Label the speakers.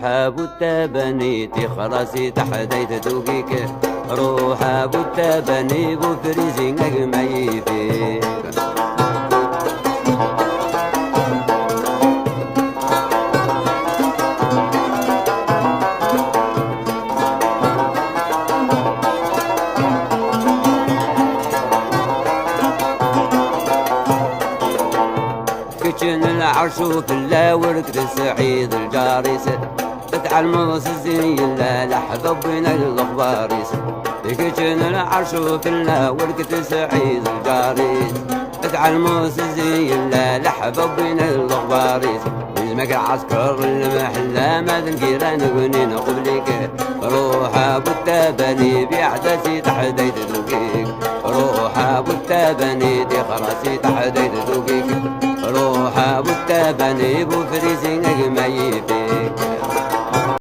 Speaker 1: ابو التبني تخرسي تحديت دوقيك روح ابو التبني بو فريزي ما يفيك كتشن العرش في اللاورك السعيد الجاريس بتعلموس الزين لا لحظة بين الأخباريس كتشن العرش في اللاورك السعيد الجاريس بتعلموس الزين لا لحظة بين الأخباريس يزمك العسكر المحلة ما ذنكيران غنين قبلك روح ابو التبني بعدسي تحديت ذوقيك روح ابو التبني خراسي تحديت ذوقيك روح ابو التبني بو فريزي ما يفيك